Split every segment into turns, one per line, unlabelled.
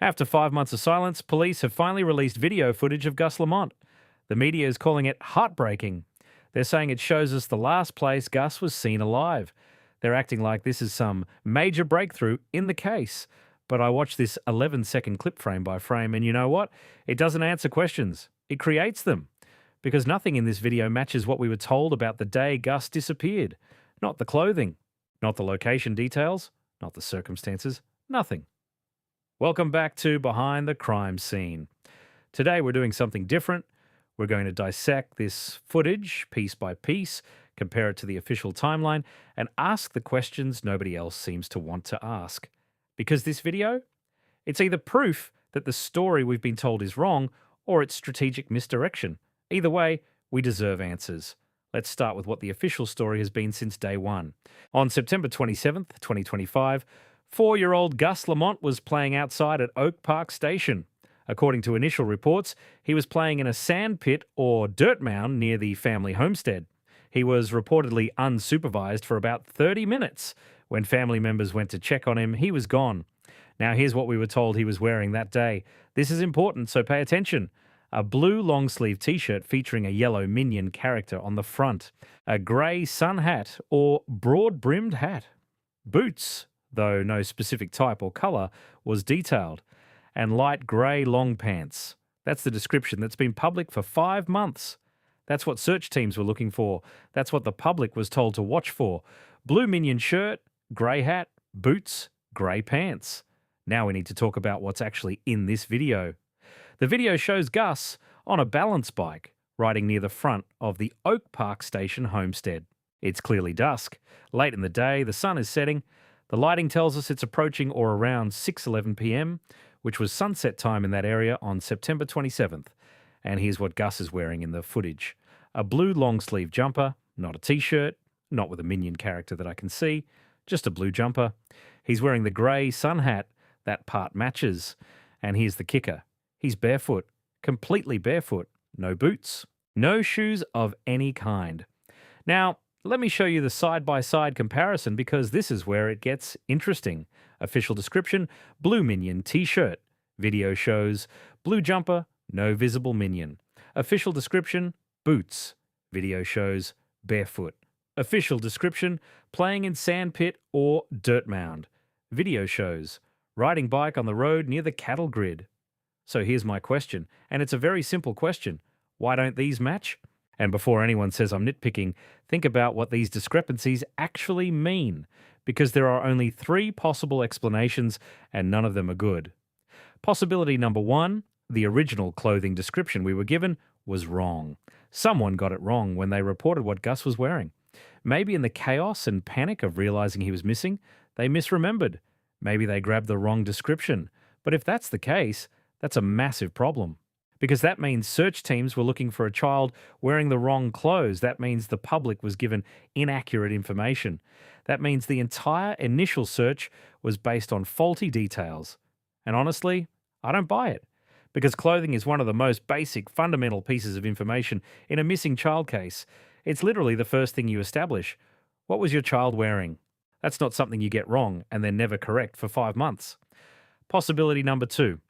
After 5 months of silence, police have finally released video footage of Gus Lamont. The media is calling it heartbreaking. They're saying it shows us the last place Gus was seen alive. They're acting like this is some major breakthrough in the case. But I watched this 11-second clip frame by frame, and you know what? It doesn't answer questions. It creates them. Because nothing in this video matches what we were told about the day Gus disappeared. Not the clothing, not the location details, not the circumstances, nothing. Welcome back to Behind the Crime Scene. Today we're doing something different. We're going to dissect this footage piece by piece, compare it to the official timeline, and ask the questions nobody else seems to want to ask. Because this video, it's either proof that the story we've been told is wrong, or it's strategic misdirection. Either way, we deserve answers. Let's start with what the official story has been since day one. On September 27th, 2025, 4-year-old Gus Lamont was playing outside at Oak Park Station. According to initial reports, he was playing in a sand pit or dirt mound near the family homestead. He was reportedly unsupervised for about 30 minutes. When family members went to check on him, he was gone. Now here's what we were told he was wearing that day. This is important, so pay attention. A blue long-sleeve t-shirt featuring a yellow Minion character on the front. A grey sun hat or broad-brimmed hat. Boots, though no specific type or colour was detailed. And light grey long pants. That's the description that's been public for 5 months. That's what search teams were looking for. That's what the public was told to watch for. Blue Minion shirt, grey hat, boots, grey pants. Now we need to talk about what's actually in this video. The video shows Gus on a balance bike riding near the front of the Oak Park Station homestead. It's clearly dusk. Late in the day, the sun is setting. The lighting tells us it's approaching or around 6:11 p.m., which was sunset time in that area on September 27th. And here's what Gus is wearing in the footage. A blue long-sleeve jumper, not a t-shirt, not with a Minion character that I can see, just a blue jumper. He's wearing the grey sun hat. That part matches. And here's the kicker. He's barefoot, completely barefoot, no boots, no shoes of any kind. Now, let me show you the side-by-side comparison because this is where it gets interesting. Official description, blue Minion t-shirt. Video shows blue jumper, no visible Minion. Official description, boots. Video shows barefoot. Official description, playing in sand pit or dirt mound. Video shows riding bike on the road near the cattle grid. So here's my question, and it's a very simple question. Why don't these match? And before anyone says I'm nitpicking, think about what these discrepancies actually mean, because there are only 3 possible explanations and none of them are good. Possibility number 1, the original clothing description we were given was wrong. Someone got it wrong when they reported what Gus was wearing. Maybe in the chaos and panic of realizing he was missing, they misremembered. Maybe they grabbed the wrong description. But if that's the case, that's a massive problem. Because that means search teams were looking for a child wearing the wrong clothes. That means the public was given inaccurate information. That means the entire initial search was based on faulty details. And honestly, I don't buy it. Because clothing is one of the most basic, fundamental pieces of information in a missing child case. It's literally the first thing you establish. What was your child wearing? That's not something you get wrong and then never correct for 5 months. Possibility number 2.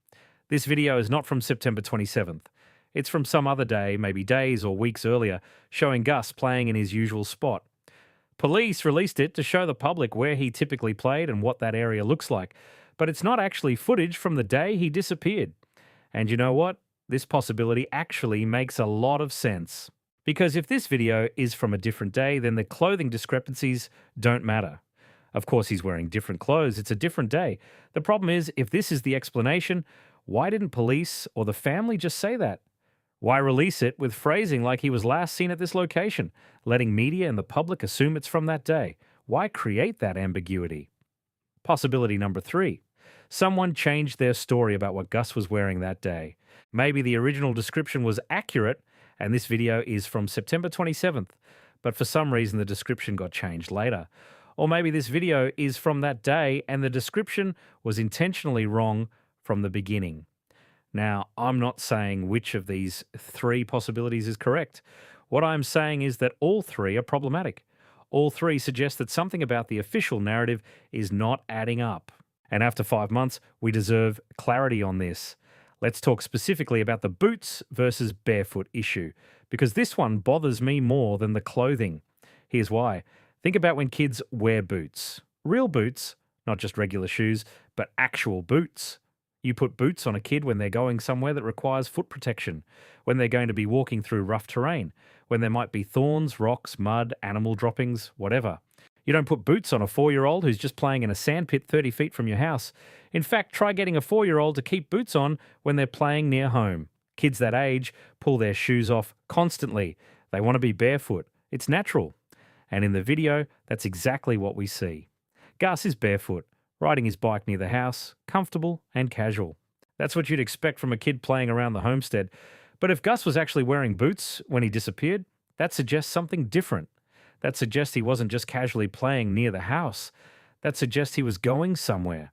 This video is not from September 27th. It's from some other day, maybe days or weeks earlier, showing Gus playing in his usual spot. Police released it to show the public where he typically played and what that area looks like. But it's not actually footage from the day he disappeared. And you know what? This possibility actually makes a lot of sense. Because if this video is from a different day, then the clothing discrepancies don't matter. Of course, he's wearing different clothes. It's a different day. The problem is, if this is the explanation, why didn't police or the family just say that? Why release it with phrasing like he was last seen at this location, letting media and the public assume it's from that day? Why create that ambiguity? Possibility number 3. Someone changed their story about what Gus was wearing that day. Maybe the original description was accurate and this video is from September 27th, but for some reason the description got changed later. Or maybe this video is from that day and the description was intentionally wrong from the beginning. Now, I'm not saying which of these 3 possibilities is correct. What I'm saying is that all 3 are problematic. All 3 suggest that something about the official narrative is not adding up. And after 5 months, we deserve clarity on this. Let's talk specifically about the boots versus barefoot issue, because this one bothers me more than the clothing. Here's why. Think about when kids wear boots. Real boots, not just regular shoes, but actual boots. You put boots on a kid when they're going somewhere that requires foot protection, when they're going to be walking through rough terrain, when there might be thorns, rocks, mud, animal droppings, whatever. You don't put boots on a 4-year-old who's just playing in a sandpit 30 feet from your house. In fact, try getting a 4-year-old to keep boots on when they're playing near home. Kids that age pull their shoes off constantly. They want to be barefoot. It's natural. And in the video, that's exactly what we see. Gus is barefoot, riding his bike near the house, comfortable and casual. That's what you'd expect from a kid playing around the homestead. But if Gus was actually wearing boots when he disappeared, that suggests something different. That suggests he wasn't just casually playing near the house. That suggests he was going somewhere,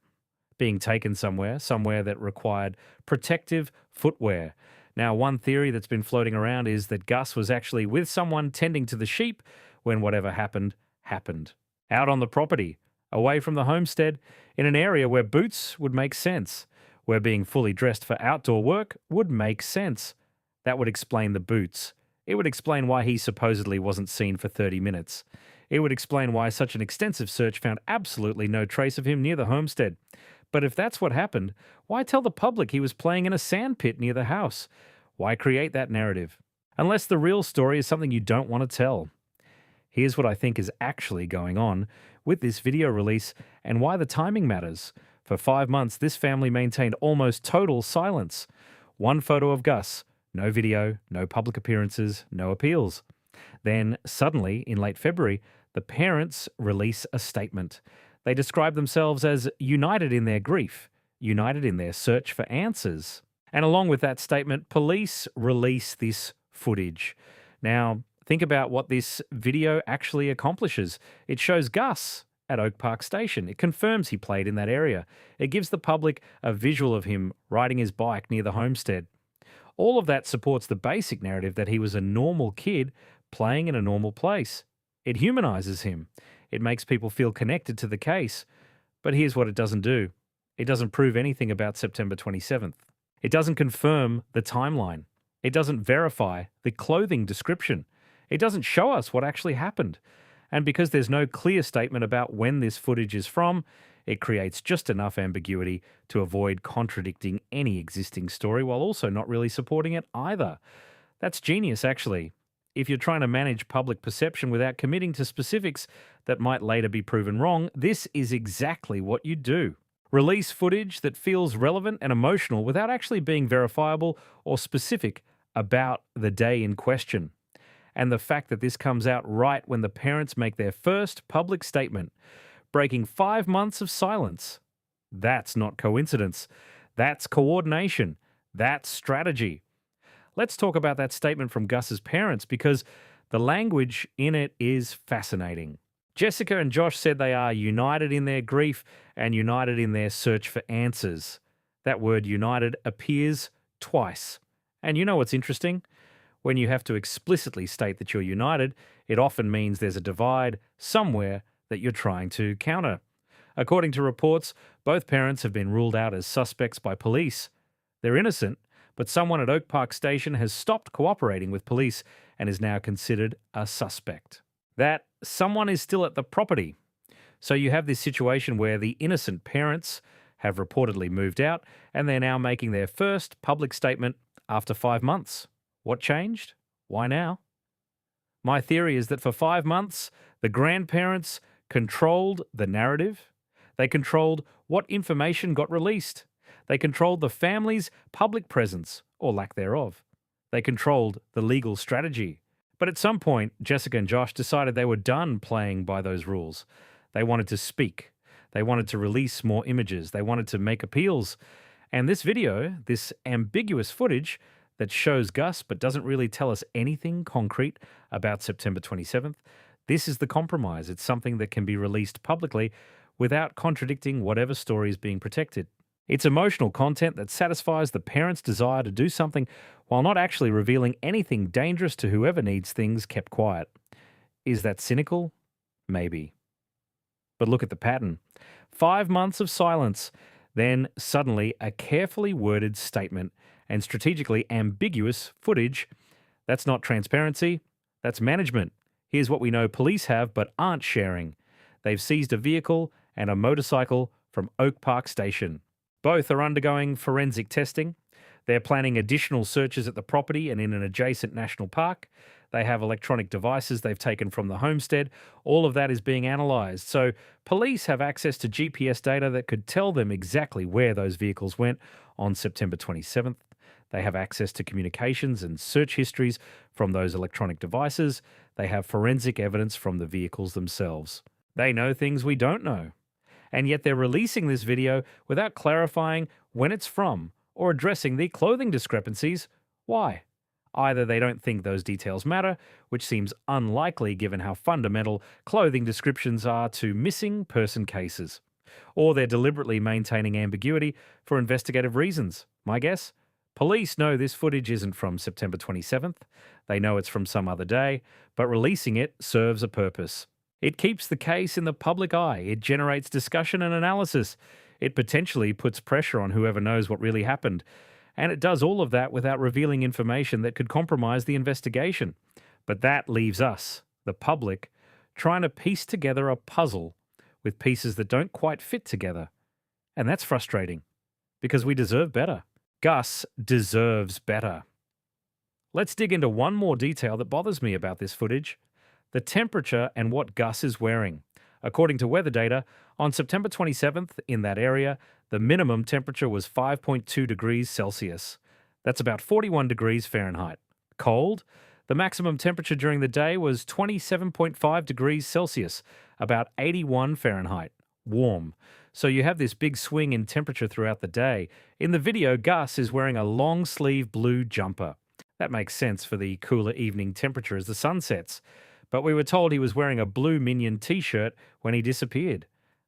being taken somewhere that required protective footwear. Now, one theory that's been floating around is that Gus was actually with someone tending to the sheep when whatever happened, happened. Out on the property, away from the homestead, in an area where boots would make sense, where being fully dressed for outdoor work would make sense. That would explain the boots. It would explain why he supposedly wasn't seen for 30 minutes. It would explain why such an extensive search found absolutely no trace of him near the homestead. But if that's what happened, why tell the public he was playing in a sandpit near the house? Why create that narrative? Unless the real story is something you don't want to tell. Here's what I think is actually going on with this video release and why the timing matters. For 5 months, this family maintained almost total silence. One photo of Gus, no video, no public appearances, no appeals. Then, suddenly, in late February, the parents release a statement. They describe themselves as united in their grief, united in their search for answers. And along with that statement, police release this footage. Now, think about what this video actually accomplishes. It shows Gus at Oak Park Station. It confirms he played in that area. It gives the public a visual of him riding his bike near the homestead. All of that supports the basic narrative that he was a normal kid playing in a normal place. It humanizes him. It makes people feel connected to the case. But here's what it doesn't do. It doesn't prove anything about September 27th. It doesn't confirm the timeline. It doesn't verify the clothing description. It doesn't show us what actually happened. And because there's no clear statement about when this footage is from, it creates just enough ambiguity to avoid contradicting any existing story while also not really supporting it either. That's genius, actually. If you're trying to manage public perception without committing to specifics that might later be proven wrong, this is exactly what you do. Release footage that feels relevant and emotional without actually being verifiable or specific about the day in question. And the fact that this comes out right when the parents make their first public statement, breaking 5 months of silence. That's not coincidence. That's coordination. That's strategy. Let's talk about that statement from Gus's parents because the language in it is fascinating. Jessica and Josh said they are united in their grief and united in their search for answers. That word united appears twice. And you know what's interesting? When you have to explicitly state that you're united, it often means there's a divide somewhere that you're trying to counter. According to reports, both parents have been ruled out as suspects by police. They're innocent, but someone at Oak Park Station has stopped cooperating with police and is now considered a suspect. That someone is still at the property. So you have this situation where the innocent parents have reportedly moved out and they're now making their first public statement after 5 months. What changed? Why now? My theory is that for 5 months, the grandparents controlled the narrative. They controlled what information got released. They controlled the family's public presence, or lack thereof. They controlled the legal strategy. But at some point, Jessica and Josh decided they were done playing by those rules. They wanted to speak. They wanted to release more images. They wanted to make appeals. And this video, this ambiguous footage that shows Gus but doesn't really tell us anything concrete about September 27th, this is the compromise. It's something that can be released publicly without contradicting whatever story is being protected. It's emotional content that satisfies the parents' desire to do something while not actually revealing anything dangerous to whoever needs things kept quiet. Is that cynical? Maybe. But look at the pattern. 5 months of silence. Then, suddenly, a carefully worded statement and strategically ambiguous footage. That's not transparency, that's management. Here's what we know police have but aren't sharing. They've seized a vehicle and a motorcycle from Oak Park Station. Both are undergoing forensic testing. They're planning additional searches at the property and in an adjacent national park. They have electronic devices they've taken from the homestead. All of that is being analysed. So police have access to GPS data that could tell them exactly where those vehicles went on September 27th. They have access to communications and search histories from those electronic devices. They have forensic evidence from the vehicles themselves. They know things we don't know. And yet they're releasing this video without clarifying when it's from or addressing the clothing discrepancies. Why? Either they don't think those details matter, which seems unlikely given how fundamental clothing descriptions are to missing person cases, or they're deliberately maintaining ambiguity for investigative reasons. My guess? Police know this footage isn't from September 27th. They know it's from some other day, but releasing it serves a purpose. It keeps the case in the public eye. It generates discussion and analysis. It potentially puts pressure on whoever knows what really happened. And it does all of that without revealing information that could compromise the investigation. But that leaves us, the public, trying to piece together a puzzle with pieces that don't quite fit together. And that's frustrating, because we deserve better. Gus deserves better. Let's dig into one more detail that bothers me about this footage: the temperature and what Gus is wearing. According to weather data, on September 27th in that area, the minimum temperature was 5.2 degrees Celsius. That's about 41 degrees Fahrenheit. Cold? The maximum temperature during the day was 27.5 degrees Celsius, about 81 Fahrenheit. Warm. So you have this big swing in temperature throughout the day. In the video, Gus is wearing a long-sleeve blue jumper. That makes sense for the cooler evening temperature as the sun sets. But we were told he was wearing a blue Minion t-shirt when he disappeared.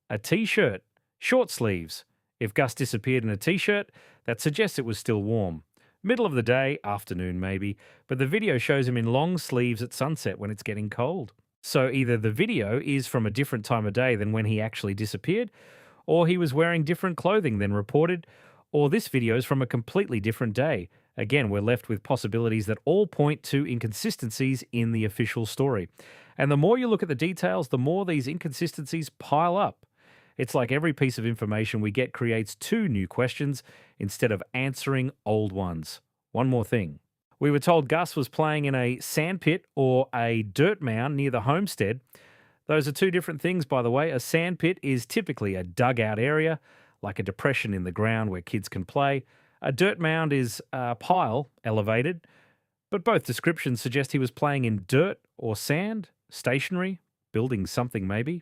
A t-shirt. Short sleeves. If Gus disappeared in a t-shirt, that suggests it was still warm. Middle of the day, afternoon maybe, but the video shows him in long sleeves at sunset when it's getting cold. So either the video is from a different time of day than when he actually disappeared, or he was wearing different clothing than reported, or this video is from a completely different day. Again, we're left with possibilities that all point to inconsistencies in the official story. And the more you look at the details, the more these inconsistencies pile up. It's like every piece of information we get creates two new questions instead of answering old ones. One more thing. We were told Gus was playing in a sandpit or a dirt mound near the homestead. Those are two different things, by the way. A sandpit is typically a dugout area, like a depression in the ground where kids can play. A dirt mound is a pile, elevated, but both descriptions suggest he was playing in dirt or sand, stationary, building something maybe.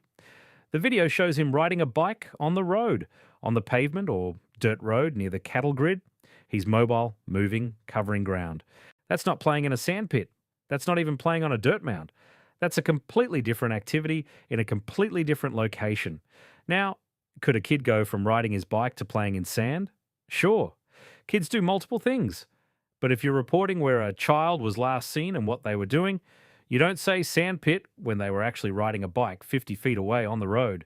The video shows him riding a bike on the road, on the pavement or dirt road near the cattle grid. He's mobile, moving, covering ground. That's not playing in a sandpit. That's not even playing on a dirt mound. That's a completely different activity in a completely different location. Now, could a kid go from riding his bike to playing in sand? Sure. Kids do multiple things. But if you're reporting where a child was last seen and what they were doing, you don't say sandpit when they were actually riding a bike 50 feet away on the road.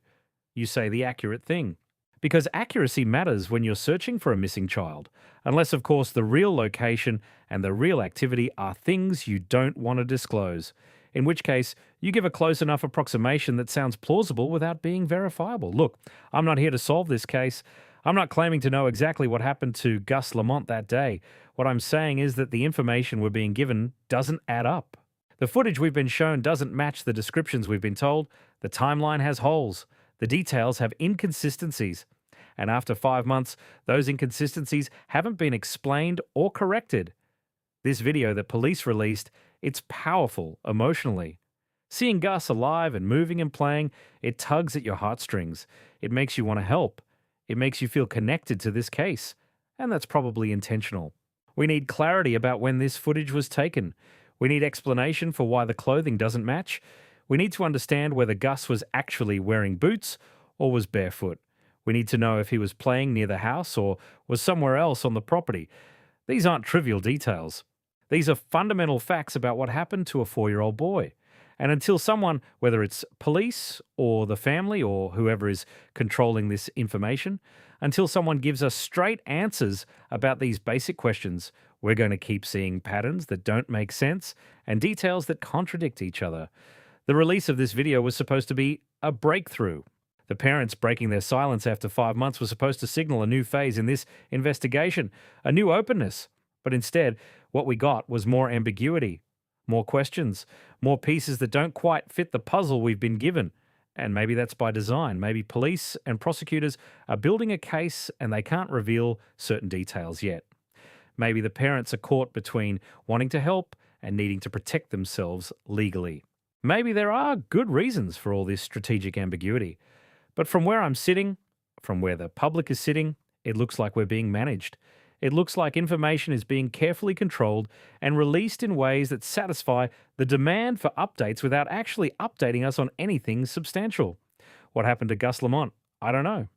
You say the accurate thing. Because accuracy matters when you're searching for a missing child, unless, of course, the real location and the real activity are things you don't want to disclose, in which case you give a close enough approximation that sounds plausible without being verifiable. Look, I'm not here to solve this case. I'm not claiming to know exactly what happened to Gus Lamont that day. What I'm saying is that the information we're being given doesn't add up. The footage we've been shown doesn't match the descriptions we've been told. The timeline has holes. The details have inconsistencies. And after 5 months, those inconsistencies haven't been explained or corrected. This video that police released, it's powerful emotionally. Seeing Gus alive and moving and playing, it tugs at your heartstrings. It makes you want to help. It makes you feel connected to this case. And that's probably intentional. We need clarity about when this footage was taken. We need explanation for why the clothing doesn't match. We need to understand whether Gus was actually wearing boots or was barefoot. We need to know if he was playing near the house or was somewhere else on the property. These aren't trivial details. These are fundamental facts about what happened to a 4-year-old boy. And until someone, whether it's police or the family or whoever is controlling this information, until someone gives us straight answers about these basic questions, we're going to keep seeing patterns that don't make sense and details that contradict each other. The release of this video was supposed to be a breakthrough. The parents breaking their silence after 5 months was supposed to signal a new phase in this investigation, a new openness. But instead, what we got was more ambiguity, more questions, more pieces that don't quite fit the puzzle we've been given. And maybe that's by design. Maybe police and prosecutors are building a case and they can't reveal certain details yet. Maybe the parents are caught between wanting to help and needing to protect themselves legally. Maybe there are good reasons for all this strategic ambiguity. But from where I'm sitting, from where the public is sitting, it looks like we're being managed. It looks like information is being carefully controlled and released in ways that satisfy the demand for updates without actually updating us on anything substantial. What happened to Gus Lamont? I don't know.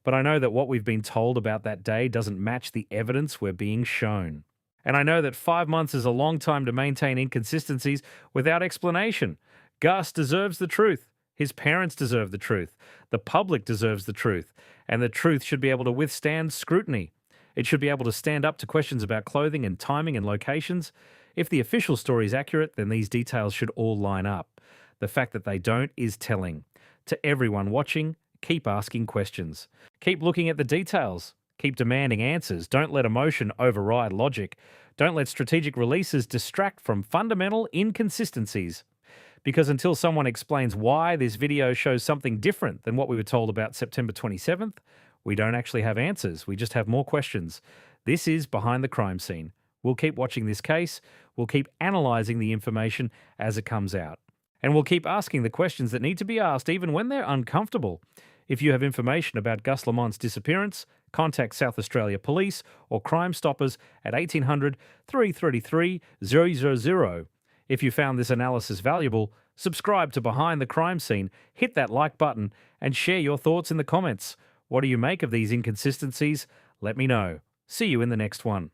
But I know that what we've been told about that day doesn't match the evidence we're being shown. And I know that 5 months is a long time to maintain inconsistencies without explanation. Gus deserves the truth. His parents deserve the truth. The public deserves the truth. And the truth should be able to withstand scrutiny. It should be able to stand up to questions about clothing and timing and locations. If the official story is accurate, then these details should all line up. The fact that they don't is telling. To everyone watching, keep asking questions. Keep looking at the details. Keep demanding answers. Don't let emotion override logic. Don't let strategic releases distract from fundamental inconsistencies. Because until someone explains why this video shows something different than what we were told about September 27th, we don't actually have answers. We just have more questions. This is Behind the Crime Scene. We'll keep watching this case. We'll keep analysing the information as it comes out. And we'll keep asking the questions that need to be asked even when they're uncomfortable. If you have information about Gus Lamont's disappearance, contact South Australia Police or Crime Stoppers at 1800 333 000. If you found this analysis valuable, subscribe to Behind the Crime Scene, hit that like button, and share your thoughts in the comments. What do you make of these inconsistencies? Let me know. See you in the next one.